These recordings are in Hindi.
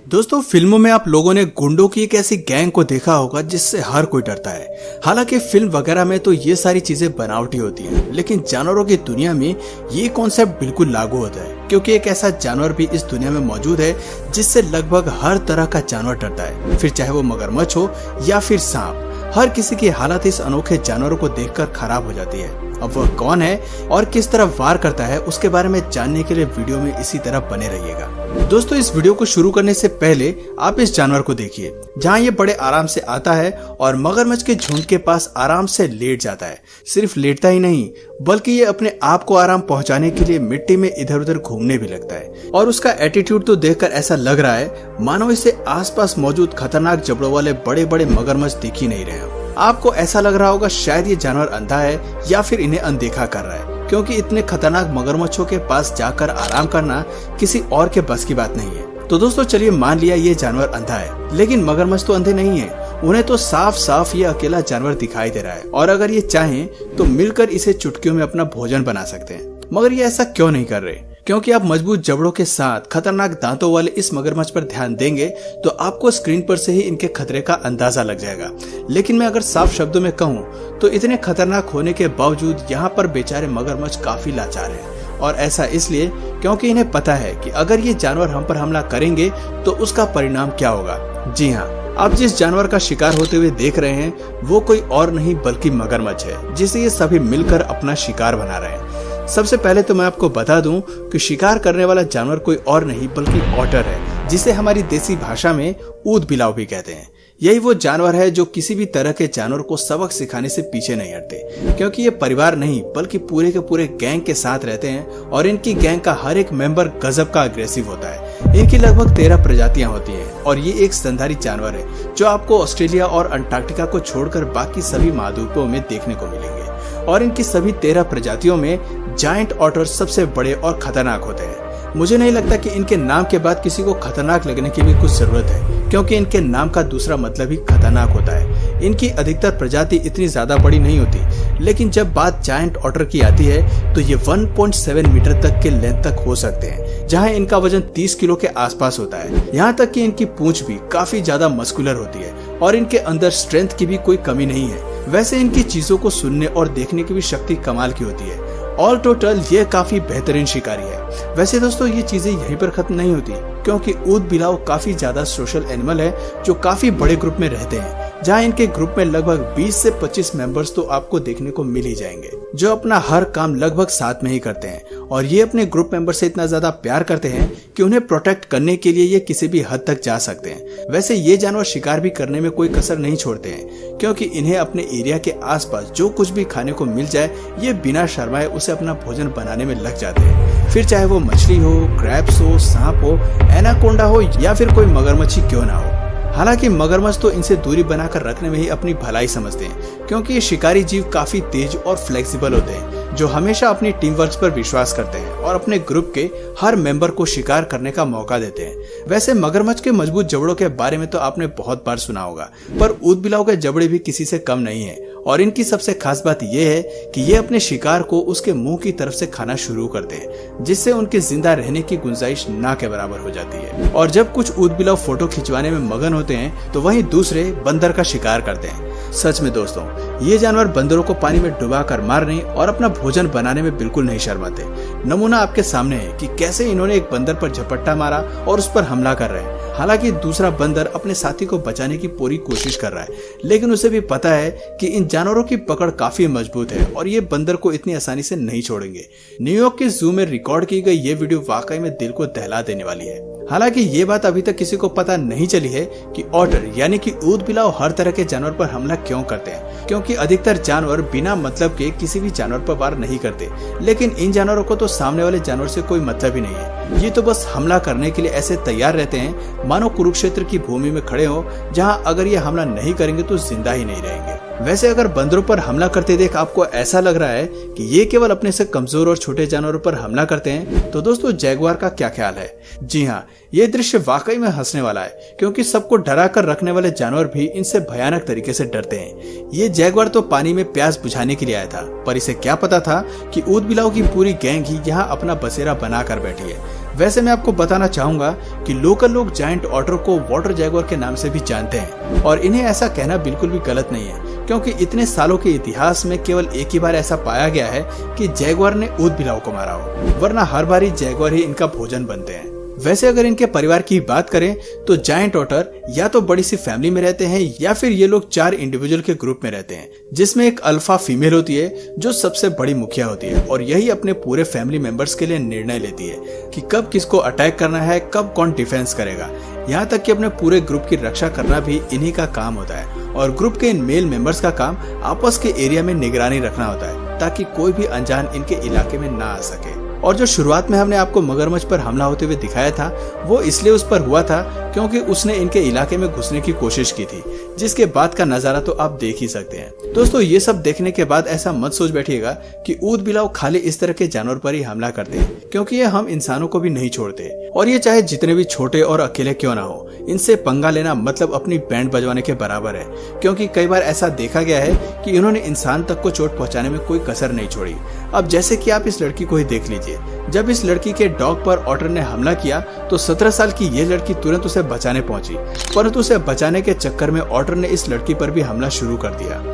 दोस्तों, फिल्मों में आप लोगों ने गुंडों की एक ऐसी गैंग को देखा होगा जिससे हर कोई डरता है। हालांकि फिल्म वगैरह में तो ये सारी चीजें बनावटी होती हैं, लेकिन जानवरों की दुनिया में ये कॉन्सेप्ट बिल्कुल लागू होता है, क्योंकि एक ऐसा जानवर भी इस दुनिया में मौजूद है जिससे लगभग हर तरह का जानवर डरता है, फिर चाहे वो मगरमच्छ हो या फिर सांप। हर किसी की हालत इस अनोखे जानवरों को देखकर खराब हो जाती है। अब वह कौन है और किस तरह वार करता है, उसके बारे में जानने के लिए वीडियो में इसी तरह बने रहिएगा। दोस्तों, इस वीडियो को शुरू करने से पहले आप इस जानवर को देखिए, जहां ये बड़े आराम से आता है और मगरमच्छ के झुंड के पास आराम से लेट जाता है। सिर्फ लेटता ही नहीं, बल्कि ये अपने आप को आराम पहुंचाने के लिए मिट्टी में इधर उधर घूमने भी लगता है। और उसका एटीट्यूड तो देखकर ऐसा लग रहा है मानो इसे आसपास मौजूद खतरनाक जबड़ों वाले बड़े बड़े मगरमच्छ दिख ही नहीं रहे हो। आपको ऐसा लग रहा होगा शायद ये जानवर अंधा है या फिर इन्हें अनदेखा कर रहा है, क्योंकि इतने खतरनाक मगरमच्छों के पास जाकर आराम करना किसी और के बस की बात नहीं है। तो दोस्तों, चलिए मान लिया ये जानवर अंधा है, लेकिन मगरमच्छ तो अंधे नहीं है। उन्हें तो साफ साफ ये अकेला जानवर दिखाई दे रहा है, और अगर ये चाहें तो मिलकर इसे चुटकियों में अपना भोजन बना सकते हैं। मगर ये ऐसा क्यों नहीं कर रहे? क्योंकि आप मजबूत जबड़ों के साथ खतरनाक दांतों वाले इस मगरमच्छ पर ध्यान देंगे तो आपको स्क्रीन पर से ही इनके खतरे का अंदाजा लग जाएगा। लेकिन मैं अगर साफ शब्दों में कहूँ तो इतने खतरनाक होने के बावजूद यहाँ पर बेचारे मगरमच्छ काफी लाचार हैं। और ऐसा इसलिए क्योंकि इन्हें पता है कि अगर ये जानवर हम पर हमला करेंगे तो उसका परिणाम क्या होगा। जी हाँ, आप जिस जानवर का शिकार होते हुए देख रहे हैं वो कोई और नहीं बल्कि मगरमच्छ है, जिसे ये सभी मिलकर अपना शिकार बना रहे हैं। सबसे पहले तो मैं आपको बता दूं कि शिकार करने वाला जानवर कोई और नहीं बल्कि ऑटर है, जिसे हमारी देसी भाषा में ऊद बिलाव भी कहते हैं। यही वो जानवर है जो किसी भी तरह के जानवर को सबक सिखाने से पीछे नहीं हटते, क्योंकि ये परिवार नहीं बल्कि पूरे के पूरे गैंग के साथ रहते हैं और इनकी गैंग का हर एक मेंबर गजब का अग्रेसिव होता है। इनकी लगभग 13 प्रजातियां होती हैं और ये एक स्तनधारी जानवर है जो आपको ऑस्ट्रेलिया और अंटार्कटिका को छोड़कर बाकी सभी महाद्वीपों में देखने को मिलेंगे। और इनकी सभी 13 प्रजातियों में जायंट ऑटर सबसे बड़े और खतरनाक होते हैं। मुझे नहीं लगता कि इनके नाम के बाद किसी को खतरनाक लगने की भी कुछ जरूरत है, क्योंकि इनके नाम का दूसरा मतलब ही खतरनाक होता है। इनकी अधिकतर प्रजाति इतनी ज्यादा बड़ी नहीं होती, लेकिन जब बात जायंट ऑटर की आती है तो ये 1.7 मीटर तक के लेंथ तक हो सकते हैं, जहां इनका वजन 30 किलो के आसपास होता है। यहाँ तक कि इनकी पूंछ भी काफी ज्यादा मस्कुलर होती है और इनके अंदर स्ट्रेंथ की भी कोई कमी नहीं है। वैसे इनकी चीजों को सुनने और देखने की भी शक्ति कमाल की होती है। ऑल टोटल ये काफी बेहतरीन शिकारी है। वैसे दोस्तों, ये चीजें यहीं पर खत्म नहीं होती, क्योंकि ऊद बिलाव काफी ज्यादा सोशल एनिमल है जो काफी बड़े ग्रुप में रहते हैं, जहां इनके ग्रुप में लगभग 20 से 25 मेंबर्स तो आपको देखने को मिल ही जाएंगे, जो अपना हर काम लगभग साथ में ही करते हैं। और ये अपने ग्रुप मेंबर से इतना ज्यादा प्यार करते हैं कि उन्हें प्रोटेक्ट करने के लिए ये किसी भी हद तक जा सकते हैं। वैसे ये जानवर शिकार भी करने में कोई कसर नहीं छोड़ते हैं, क्योंकि इन्हें अपने एरिया के आसपास जो कुछ भी खाने को मिल जाए ये बिना शर्माए उसे अपना भोजन बनाने में लग जाते हैं। फिर चाहे वो मछली हो, क्रैब्स हो, सांप हो, एनाकोंडा हो या फिर कोई मगरमच्छी क्यों ना हो। हालांकि मगरमच्छ तो इनसे दूरी बनाकर रखने में ही अपनी भलाई समझते हैं, क्योंकि ये शिकारी जीव काफी तेज और फ्लेक्सिबल होते हैं, जो हमेशा अपनी टीम वर्क पर विश्वास करते हैं और अपने ग्रुप के हर मेंबर को शिकार करने का मौका देते हैं। वैसे मगरमच्छ के मजबूत जबड़ों के बारे में तो आपने बहुत बार सुना होगा, पर ऊद बिलाव के जबड़े भी किसी से कम नहीं है। और इनकी सबसे खास बात यह है कि ये अपने शिकार को उसके मुंह की तरफ से खाना शुरू करते हैं, जिससे उनके जिंदा रहने की गुंजाइश ना के बराबर हो जाती है। और जब कुछ ऊद बिलाव फोटो खिंचवाने में मगन होते हैं तो वहीं दूसरे बंदर का शिकार करते हैं। सच में दोस्तों, ये जानवर बंदरों को पानी में डुबाकर मारने और अपना भोजन बनाने में बिल्कुल नहीं शर्माते। नमूना आपके सामने है कि कैसे इन्होंने एक बंदर पर झपट्टा मारा और उस पर हमला कर रहे हैं। हालांकि दूसरा बंदर अपने साथी को बचाने की पूरी कोशिश कर रहा है, लेकिन उसे भी पता है कि इन जानवरों की पकड़ काफी मजबूत है और ये बंदर को इतनी आसानी से नहीं छोड़ेंगे। न्यूयॉर्क के जू में रिकॉर्ड की गई ये वीडियो वाकई में दिल को दहला देने वाली है। हालांकि ये बात अभी तक किसी को पता नहीं चली है कि ऑटर यानी कि ऊद बिलाव हर तरह के जानवर पर हमला क्यों करते हैं, क्योंकि अधिकतर जानवर बिना मतलब के किसी भी जानवर पर वार नहीं करते। लेकिन इन जानवरों को तो सामने वाले जानवर से कोई मतलब ही नहीं है। ये तो बस हमला करने के लिए ऐसे तैयार रहते हैं मानो कुरुक्षेत्र की भूमि में खड़े हो, जहाँ अगर ये हमला नहीं करेंगे तो जिंदा ही नहीं रहेंगे। वैसे अगर बंदरों पर हमला करते देख आपको ऐसा लग रहा है कि ये केवल अपने से कमजोर और छोटे जानवरों पर हमला करते हैं, तो दोस्तों जैगुआर का क्या ख्याल है? जी हाँ, ये दृश्य वाकई में हंसने वाला है, क्योंकि सबको डरा कर रखने वाले जानवर भी इनसे भयानक तरीके से डरते हैं। ये जैगुआर तो पानी में प्यास बुझाने के लिए आया था, पर इसे क्या पता था कि ऊद बिलाव की पूरी गैंग ही यहाँ अपना बसेरा बना कर बैठी है। वैसे मैं आपको बताना चाहूंगा कि लोकल लोग जायंट ऑटर को वाटर जैगुआर के नाम से भी जानते हैं और इन्हें ऐसा कहना बिल्कुल भी गलत नहीं है, क्योंकि इतने सालों के इतिहास में केवल एक ही बार ऐसा पाया गया है कि जैगुआर ने ऊद बिलाव को मारा हो, वरना हर बार ही जैगुआर ही इनका भोजन बनते हैं। वैसे अगर इनके परिवार की बात करें तो जायंट ऑटर या तो बड़ी सी फैमिली में रहते हैं या फिर ये लोग 4 इंडिविजुअल के ग्रुप में रहते हैं, जिसमें एक अल्फा फीमेल होती है जो सबसे बड़ी मुखिया होती है और यही अपने पूरे फैमिली मेंबर्स के लिए निर्णय लेती है कि कब किसको अटैक करना है, कब कौन डिफेंस करेगा। यहाँ तक कि अपने पूरे ग्रुप की रक्षा करना भी इन्हीं का काम होता है और ग्रुप के इन मेल मेंबर्स का काम आपस के एरिया में निगरानी रखना होता है ताकि कोई भी अनजान इनके इलाके में ना आ सके। और जो शुरुआत में हमने आपको मगरमच्छ पर हमला होते हुए दिखाया था वो इसलिए उस पर हुआ था क्योंकि उसने इनके इलाके में घुसने की कोशिश की थी, जिसके बाद का नजारा तो आप देख ही सकते हैं। दोस्तों ये सब देखने के बाद ऐसा मत सोच बैठिएगा कि ऊद बिलाव खाली इस तरह के जानवर पर ही हमला करते हैं, क्योंकि ये हम इंसानों को भी नहीं छोड़ते और ये चाहे जितने भी छोटे और अकेले क्यों ना हो, इनसे पंगा लेना मतलब अपनी बैंड बजवाने के बराबर है, क्योंकि कई बार ऐसा देखा गया है कि इन्होंने इंसान तक को चोट पहुंचाने में कोई कसर नहीं छोड़ी। अब जैसे कि आप इस लड़की को ही देख लीजिए, जब इस लड़की के डॉग पर ऑटर ने हमला किया तो 17 साल की ये लड़की तुरंत उसे बचाने पहुंची, परंतु उसे बचाने के चक्कर में ऑटर ने इस लड़की पर भी हमला शुरू कर दिया।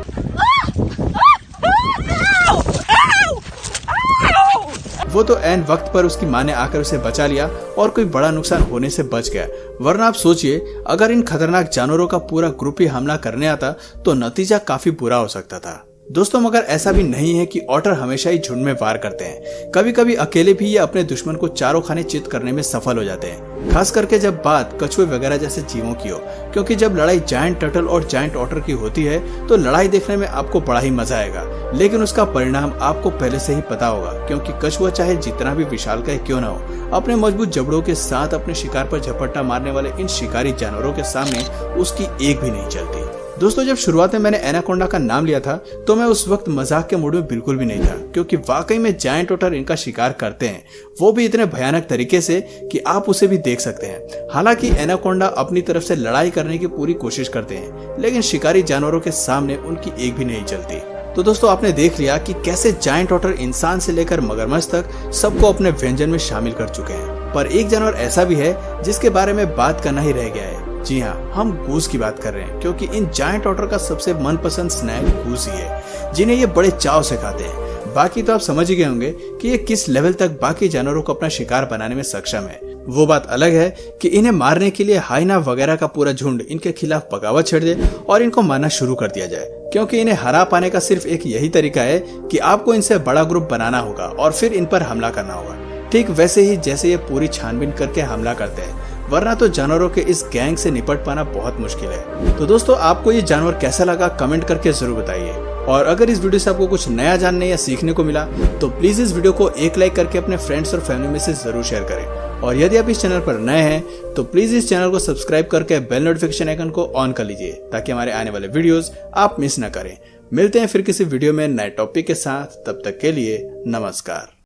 वो तो ऐन वक्त पर उसकी माँ ने आकर उसे बचा लिया और कोई बड़ा नुकसान होने से बच गया, वरना आप सोचिए अगर इन खतरनाक जानवरों का पूरा ग्रुप ही हमला करने आता तो नतीजा काफी बुरा हो सकता था। दोस्तों मगर ऐसा भी नहीं है कि ऑटर हमेशा ही झुंड में वार करते हैं, कभी कभी अकेले भी ये अपने दुश्मन को चारों खाने चित करने में सफल हो जाते हैं, खास करके जब बात कछुए वगैरह जैसे जीवों की हो, क्योंकि जब लड़ाई जायंट टर्टल और जायंट ऑटर की होती है तो लड़ाई देखने में आपको बड़ा ही मजा आएगा, लेकिन उसका परिणाम आपको पहले से ही पता होगा, क्योंकि कछुआ चाहे जितना भी विशालकाय क्यों न हो, अपने मजबूत जबड़ों के साथ अपने शिकार पर झपट्टा मारने वाले इन शिकारी जानवरों के सामने उसकी एक भी नहीं चलती। दोस्तों जब शुरुआत में मैंने एनाकोंडा का नाम लिया था तो मैं उस वक्त मजाक के मूड में बिल्कुल भी नहीं था, क्योंकि वाकई में जायंट ऑटर इनका शिकार करते हैं, वो भी इतने भयानक तरीके से कि आप उसे भी देख सकते हैं। हालांकि एनाकोंडा अपनी तरफ से लड़ाई करने की पूरी कोशिश करते हैं, लेकिन शिकारी जानवरों के सामने उनकी एक भी नहीं चलती। तो दोस्तों आपने देख लिया कि कैसे जायंट ऑटर इंसान से लेकर मगरमच्छ तक सबको अपने व्यंजन में शामिल कर चुके हैं, पर एक जानवर ऐसा भी है जिसके बारे में बात करना ही रह गया है। जी हाँ, हम गूस की बात कर रहे हैं, क्योंकि इन जायंट ऑटर का सबसे मनपसंद स्नैक गूस ही है, जिन्हें ये बड़े चाव से खाते हैं। बाकी तो आप समझ ही गए होंगे कि ये किस लेवल तक बाकी जानवरों को अपना शिकार बनाने में सक्षम है। वो बात अलग है कि इन्हें मारने के लिए हाइना वगैरह का पूरा झुंड इनके खिलाफ बगावत छेड़ दे और इनको मारना शुरू कर दिया जाए, क्योंकि इन्हें हरा पाने का सिर्फ एक यही तरीका है कि आपको इनसे बड़ा ग्रुप बनाना होगा और फिर इन पर हमला करना होगा, ठीक वैसे ही जैसे ये पूरी छानबीन करके हमला करते हैं, वरना तो जानवरों के इस गैंग से निपट पाना बहुत मुश्किल है। तो दोस्तों आपको ये जानवर कैसा लगा कमेंट करके जरूर बताइए, और अगर इस वीडियो से आपको कुछ नया जानने या सीखने को मिला तो प्लीज इस वीडियो को एक लाइक करके अपने फ्रेंड्स और फैमिली में से जरूर शेयर करें, और यदि आप इस चैनल पर नए हैं तो प्लीज इस चैनल को सब्सक्राइब करके बेल नोटिफिकेशन आइकन को ऑन कर लीजिए ताकि हमारे आने वाले वीडियोस आप मिस न करें। मिलते हैं फिर किसी वीडियो में नए टॉपिक के साथ, तब तक के लिए नमस्कार।